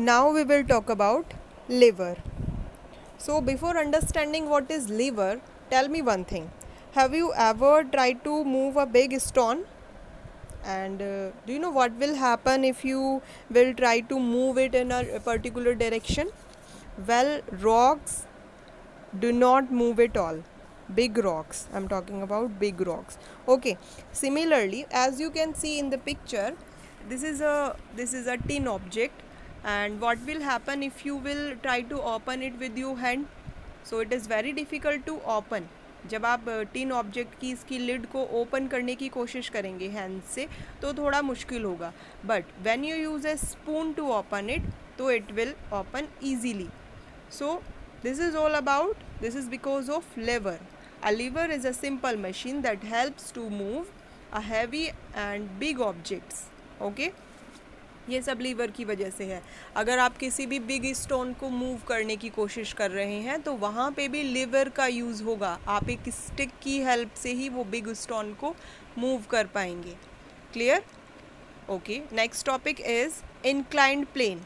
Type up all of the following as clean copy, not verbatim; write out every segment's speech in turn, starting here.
Now we will talk about liver. So before understanding what is liver, tell me one thing. Have you ever tried to move a big stone? And do you know what will happen if you will try to move it in a particular direction? Well, rocks do not move at all. Big rocks, I'm talking about big rocks. Okay, similarly, as you can see in the picture, this is a tin object, and what will happen if you will try to open it with your hand? So it is very difficult to open. जब आप tin object की इसकी lid को open करने की कोशिश करेंगे hand से तो थोड़ा मुश्किल होगा, but when you use a spoon to open it तो it will open easily. So this is all about, this is because of lever. A lever is a simple machine that helps to move a heavy and big objects. Okay, ये सब liver की वजह से है. अगर आप किसी भी बिग स्टोन को मूव करने की कोशिश कर रहे हैं तो वहाँ पे भी लीवर का यूज़ होगा. आप एक स्टिक की हेल्प से ही वो बिग स्टोन को मूव कर पाएंगे. Clear? Okay, next topic is inclined plane.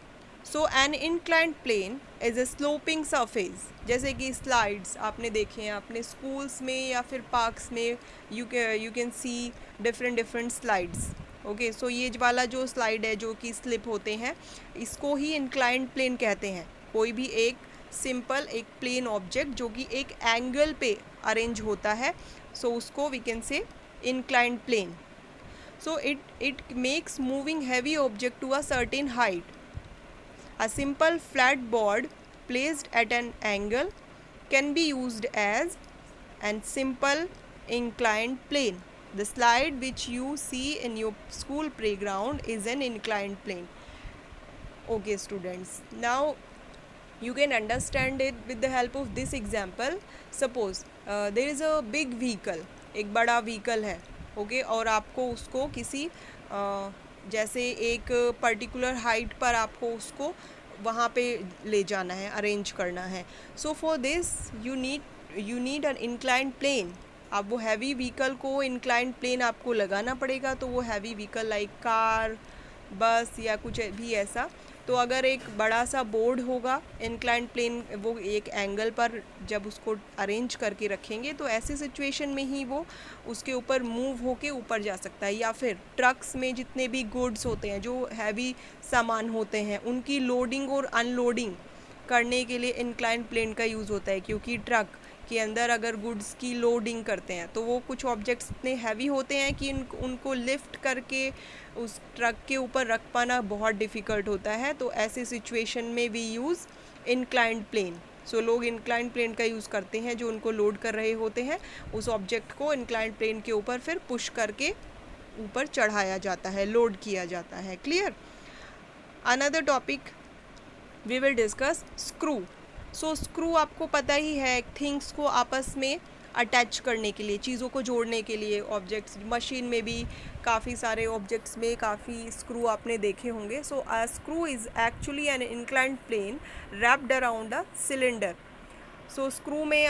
So an inclined plane is a sloping surface. जैसे कि स्लाइड्स आपने देखे हैं अपने स्कूल्स में या फिर पार्क्स में, you can see different slides. Okay, so ये वाला जो स्लाइड है जो कि स्लिप होते हैं, इसको ही इंक्लाइंड प्लेन कहते हैं. कोई भी एक सिंपल एक प्लेन ऑब्जेक्ट जो कि एक एंगल पे अरेंज होता है, सो उसको we can say inclined plane. So it makes moving heavy object to a certain height. A simple flat board placed at an angle can be used as an simple inclined plane. The slide which you see in your school playground is an inclined plane. Okay students, now you can understand it with the help of this example. Suppose there is a big vehicle, एक बड़ा vehicle है. Okay, और आपको उसको किसी जैसे एक particular height पर आपको उसको वहाँ पे ले जाना है, अरेंज करना है. So for this you need an inclined plane. आप वो हैवी व्हीकल को इंक्लाइंड प्लेन आपको लगाना पड़ेगा. तो वो हैवी व्हीकल लाइक कार, बस या कुछ भी ऐसा, तो अगर एक बड़ा सा बोर्ड होगा इंक्लाइंड प्लेन, वो एक एंगल पर जब उसको अरेंज करके रखेंगे तो ऐसे सिचुएशन में ही वो उसके ऊपर मूव होके ऊपर जा सकता है. या फिर ट्रक्स में जितने भी गुड्स होते हैं, जो हैवी सामान होते हैं, उनकी लोडिंग और अनलोडिंग करने के लिए इंक्लाइंड प्लेन का यूज़ होता है. क्योंकि ट्रक के अंदर अगर गुड्स की लोडिंग करते हैं तो वो कुछ ऑब्जेक्ट्स इतने हैवी होते हैं कि उनको लिफ्ट करके उस ट्रक के ऊपर रख पाना बहुत डिफ़िकल्ट होता है. तो ऐसे सिचुएशन में वी यूज़ इंक्लाइंड प्लेन. सो लोग इंक्लाइंड प्लेन का यूज़ करते हैं जो उनको लोड कर रहे होते हैं. उस ऑब्जेक्ट को इंक्लाइंड प्लेन के ऊपर फिर पुश करके ऊपर चढ़ाया जाता है, लोड किया जाता है. Clear? Another topic we will discuss screw. So screw आपको पता ही है, थिंग्स को आपस में अटैच करने के लिए, चीज़ों को जोड़ने के लिए. ऑब्जेक्ट्स, मशीन में भी काफ़ी सारे ऑब्जेक्ट्स में काफ़ी स्क्रू आपने देखे होंगे. So a screw is actually an inclined plane wrapped around a cylinder. So screw में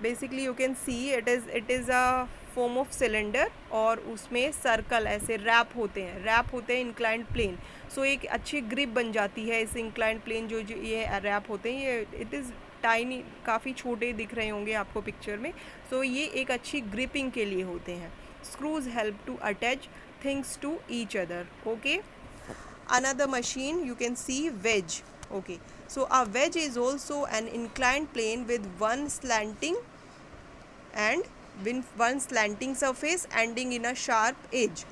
basically you can see it is a form of cylinder, और उसमें सर्कल ऐसे रैप होते हैं इंक्लाइंड प्लेन. सो एक अच्छी ग्रिप बन जाती है इस इंक्लाइंड प्लेन. जो ये रैप होते हैं, ये इट इज़ टाइनी, काफ़ी छोटे दिख रहे होंगे आपको पिक्चर में. सो ये एक अच्छी ग्रिपिंग के लिए होते हैं. Screws help to attach things to each other. Okay, another machine you can see wedge. Okay, so a wedge is also an inclined plane with one slanting surface ending in a sharp edge.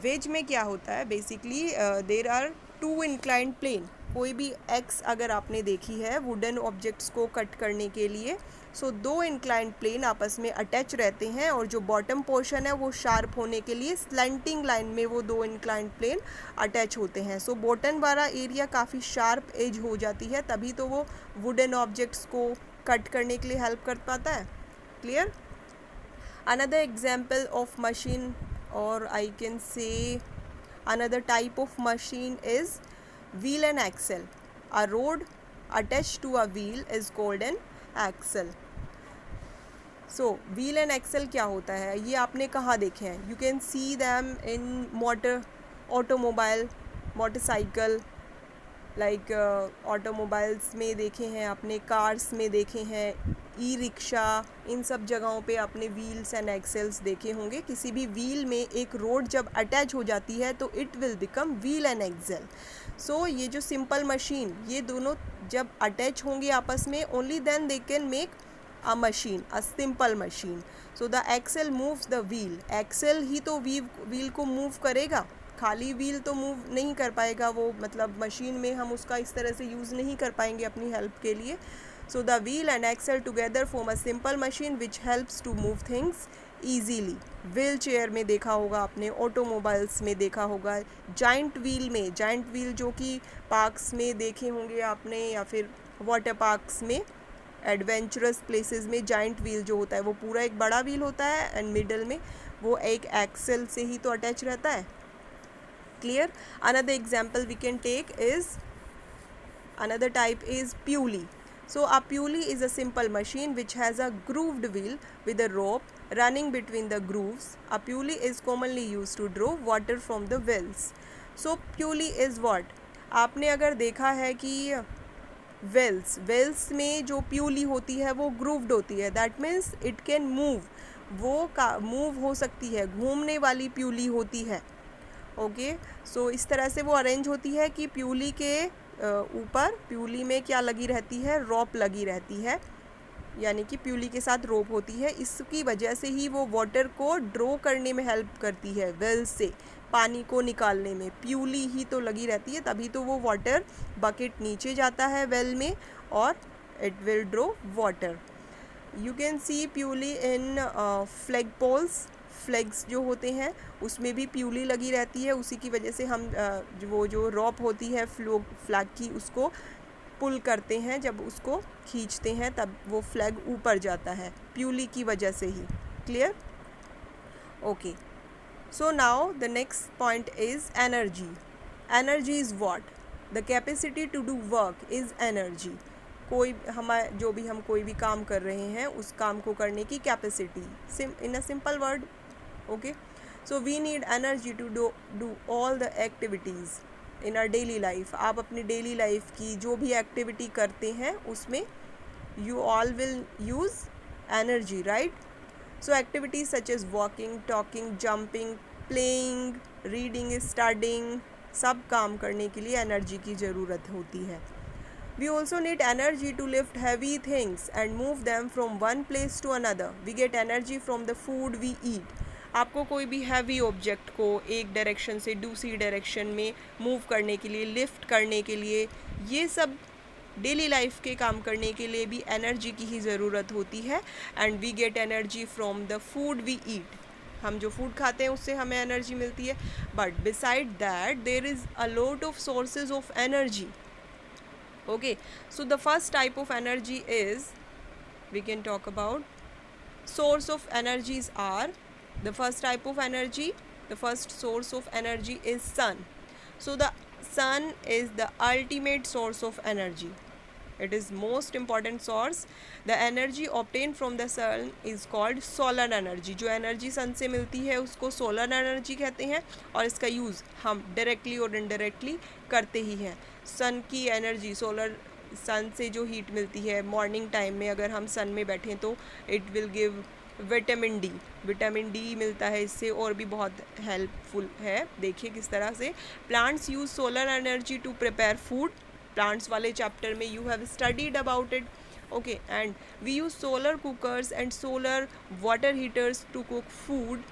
Wedge में क्या होता है, basically there are two inclined plane. कोई भी x अगर आपने देखी है वुडन ऑब्जेक्ट्स को कट करने के लिए, सो दो इंक्लाइंड प्लेन आपस में अटैच रहते हैं, और जो बॉटम पोर्शन है वो शार्प होने के लिए स्लैंटिंग लाइन में वो दो इंक्लाइंड प्लेन अटैच होते हैं. सो बॉटम वाला एरिया काफ़ी शार्प एज हो जाती है, तभी तो वो वुडन ऑब्जेक्ट्स को कट करने के लिए हेल्प कर पाता है. Clear? Another example of machine, or I can say another type of machine is wheel and axle. A rod attached to a wheel is called an axle. So wheel and axle क्या होता है, ये आपने कहाँ देखे हैं? You can see them in automobile, motorcycle, like automobiles में देखे हैं आपने, कार्स में देखे हैं, ई रिक्शा, इन सब जगहों पे आपने व्हील्स एंड एक्सेल्स देखे होंगे। किसी भी व्हील में एक रोड जब अटैच हो जाती है तो it will become wheel and axle. So ये जो सिंपल मशीन, ये दोनों जब अटैच होंगे आपस में, only then they can make a machine, a simple machine. So the axle moves the wheel, axle ही तो व्हील को मूव करेगा, खाली व्हील तो मूव नहीं कर पाएगा वो, मतलब मशीन में हम उसका इस तरह से यूज़ नहीं कर पाएंगे अपनी हेल्प के लिए। So the wheel and axle together form a simple machine which helps to move things easily. Wheelchair में देखा होगा आपने, ऑटोमोबाइल्स में देखा होगा, जाइंट व्हील में, जाइंट व्हील जो कि पार्क्स में देखे होंगे आपने, या फिर वाटर पार्क्स में, एडवेंचरस प्लेसेस में जाइंट व्हील जो होता है वो पूरा एक बड़ा व्हील होता है एंड मिडल में वो एक एक्सेल से ही तो अटैच रहता है। Clear? Another example we can take is, another type is pulley. So a pulley is a simple machine which has a grooved wheel with a rope running between the grooves. A pulley is commonly used to draw water from the wells. So pulley is what? आपने अगर देखा है कि Wales में जो प्यूली होती है वो ग्रूव्ड होती है, that means it can move, वो मूव हो सकती है, घूमने वाली प्यूली होती है। ओके, सो इस तरह से वो अरेंज होती है कि प्यूली के ऊपर, प्यूली में क्या लगी रहती है, रॉप लगी रहती है, यानी कि प्यूली के साथ रोप होती है। इसकी वजह से ही वो वाटर को ड्रॉ करने में हेल्प करती है, वेल से पानी को निकालने में प्यूली ही तो लगी रहती है, तभी तो वो वाटर बकेट नीचे जाता है वेल में और it will draw water. You can see pulley in flag poles, flags जो होते हैं उसमें भी प्यूली लगी रहती है, उसी की वजह से हम वो जो रॉप होती है फ्लैग की उसको पुल करते हैं, जब उसको खींचते हैं तब वो फ्लैग ऊपर जाता है, प्यूली की वजह से ही। Clear? Okay, so now the next point is energy. Energy is what? The capacity to do work is energy. जो भी हम कोई भी काम कर रहे हैं उस काम को करने की capacity, in a simple word. Okay, so we need energy to do all the activities in our daily life. आप अपनी डेली लाइफ की जो भी एक्टिविटी करते हैं उसमें you all will use energy, right? So activities such as walking, talking, jumping, playing, reading, studying, सब काम करने के लिए एनर्जी की ज़रूरत होती है। We also need energy to lift heavy things and move them from one place to another. We get energy from the food we eat. आपको कोई भी हैवी ऑब्जेक्ट को एक डायरेक्शन से दूसरी डायरेक्शन में मूव करने के लिए, लिफ्ट करने के लिए, ये सब डेली लाइफ के काम करने के लिए भी एनर्जी की ही ज़रूरत होती है। And we get energy from the food we eat. हम जो फूड खाते हैं उससे हमें एनर्जी मिलती है, but beside that there is a lot of sources of energy. Okay, so the first type of energy is, we can talk about source of energies are, the first type of energy, the first source of energy is sun. So the sun is the ultimate source of energy. It is most important source. The energy obtained from the sun is called solar energy. जो energy सन से मिलती है उसको solar energy कहते हैं, और इसका use हम डायरेक्टली और इनडायरेक्टली करते ही हैं। सन की एनर्जी, सोलर सन से जो हीट मिलती है मॉर्निंग टाइम में, अगर हम सन में बैठें तो it will give vitamin D, vitamin D मिलता है इससे, और भी बहुत हेल्पफुल है। देखिए किस तरह से plants use solar energy to prepare food. Plants वाले चैप्टर में you have studied about it. Okay, and we use solar cookers and solar water heaters to cook food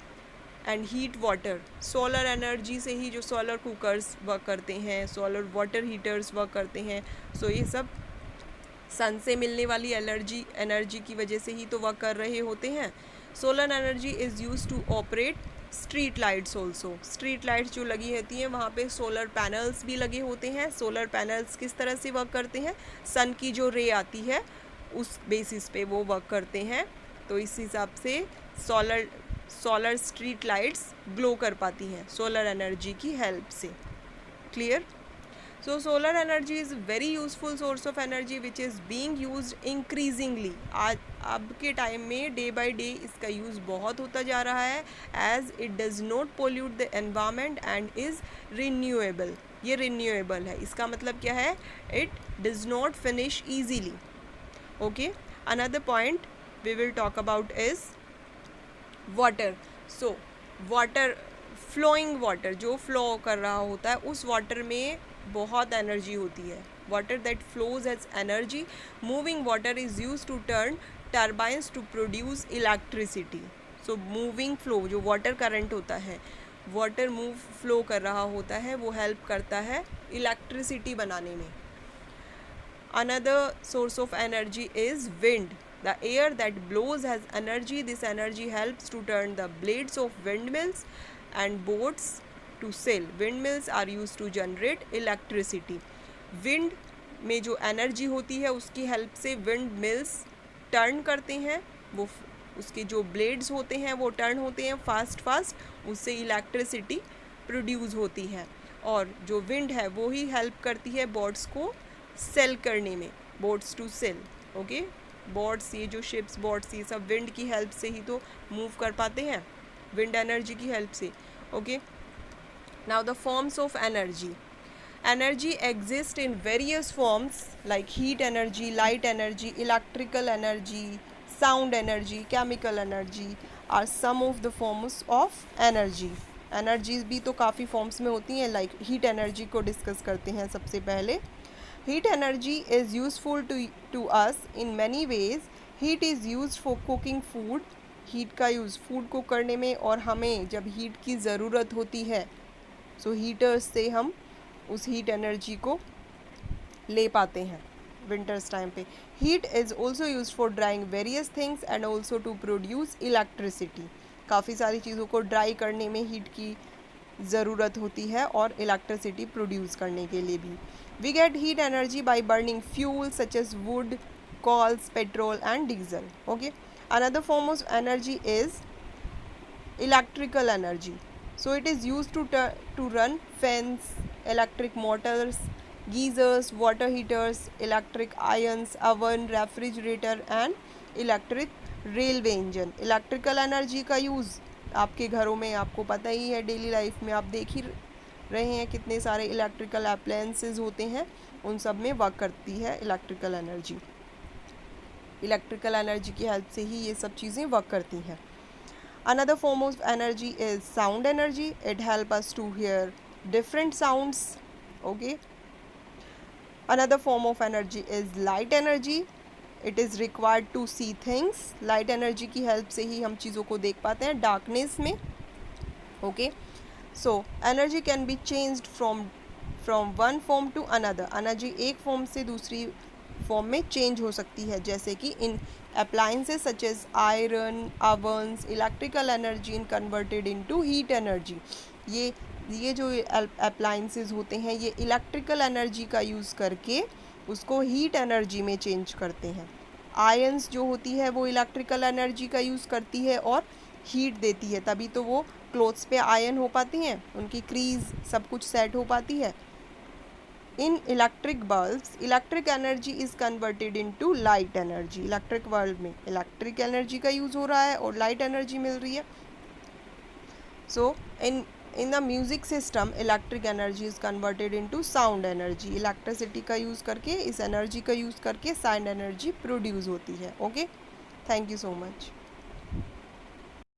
and heat water. Solar energy से ही जो solar cookers work करते हैं, solar water heaters work करते हैं। सो ये सब सन से मिलने वाली एनर्जी की वजह से ही तो वर्क कर रहे होते हैं। Solar energy is used to operate street lights also. Street lights जो लगी रहती हैं वहाँ पे सोलर पैनल्स भी लगे होते हैं। सोलर पैनल्स किस तरह से वर्क करते हैं? सन की जो रे आती है उस बेसिस पे वो वर्क करते हैं, तो इस हिसाब से सोलर स्ट्रीट लाइट्स ग्लो कर पाती हैं सोलर एनर्जी की हेल्प से। Clear? So solar energy is very useful source of energy which is being used increasingly. आज अब के टाइम में डे बाय डे इसका यूज़ बहुत होता जा रहा है, as it does not pollute the environment and is renewable. ये रिन्यूएबल है। इसका मतलब क्या है, it does not finish easily. Okay, another point we will talk about is water. So water, flowing water, जो फ्लो कर रहा होता है उस वाटर में बहुत एनर्जी होती है। Water that flows has energy. Moving water is used to turn turbines to produce electricity. So moving flow, जो वाटर करंट होता है, वाटर मूव फ्लो कर रहा होता है, वो हेल्प करता है इलेक्ट्रिसिटी बनाने में। Another source of energy is wind. The air that blows has energy. This energy helps to turn the blades of windmills and boats to sail. Windmills are used to generate electricity. Wind में जो energy होती है उसकी help से wind mills turn करते हैं, वो उसके जो ब्लेड्स होते हैं वो टर्न होते हैं फास्ट, उससे इलेक्ट्रिसिटी प्रोड्यूस होती है। और जो विंड है वो ही हेल्प करती है बोट्स को सेल करने में, boats to sail. Okay, boats, ये जो शिप्स, बोट्स, ये सब विंड की हेल्प से ही तो मूव कर पाते हैं, विंड एनर्जी की हेल्प से। Okay, now the forms of energy. Energy exist in various forms like heat energy, light energy, electrical energy, sound energy, chemical energy are some of the forms of energy. Energies भी तो काफ़ी forms में होती हैं। Like heat energy को discuss करते हैं सबसे पहले। Heat energy is useful to us in many ways. Heat is used for cooking food. Heat का यूज़ फूड कुक करने में, और हमें जब हीट की ज़रूरत होती है सो हीटर्स से हम उस हीट एनर्जी को ले पाते हैं विंटर्स टाइम पे। Heat is also used for drying various things and also to produce electricity. काफ़ी सारी चीज़ों को ड्राई करने में हीट की ज़रूरत होती है और इलेक्ट्रिसिटी प्रोड्यूस करने के लिए भी। We get heat energy by burning fuel such as wood, coals, petrol and diesel. Okay. Another form of energy is electrical energy. So it is used to run fans, electric motors, geysers, water heaters, electric irons, oven, refrigerator and electric railway engine. Electrical energy का use आपके घरों में आपको पता ही है, daily life में आप देख ही रहे हैं कितने सारे इलेक्ट्रिकल अप्लायंसेस होते हैं, उन सब में वर्क करती है इलेक्ट्रिकल एनर्जी। इलेक्ट्रिकल एनर्जी की हेल्प से ही ये सब चीज़ें वर्क करती हैं। Another form of energy is sound energy. It help us to hear different sounds. Okay, another form of energy is light energy. It is required to see things. Light energy की help से ही हम चीज़ों को देख पाते हैं darkness में। Okay, so energy can be changed from one form to another. Energy एक फॉर्म से दूसरी फॉर्म में चेंज हो सकती है, जैसे कि इन appliances such as iron, ovens, electrical energy in converted into heat energy. ये जो अप्लायंसेस होते हैं ये इलेक्ट्रिकल एनर्जी का यूज़ करके उसको हीट एनर्जी में चेंज करते हैं। आयन्स जो होती है वो इलेक्ट्रिकल एनर्जी का यूज़ करती है और हीट देती है, तभी तो वो क्लोथ्स पे आयन हो पाती हैं, उनकी क्रीज सब कुछ सेट हो पाती है। In electric bulbs electric energy is converted into light energy. Electric world में इलेक्ट्रिक एनर्जी का यूज़ हो रहा है और लाइट एनर्जी मिल रही है। So in the music system electric energy is converted into sound energy. Electricity का यूज़ करके, इस एनर्जी का यूज़ करके साउंड एनर्जी प्रोड्यूस होती है। Okay, thank you so much.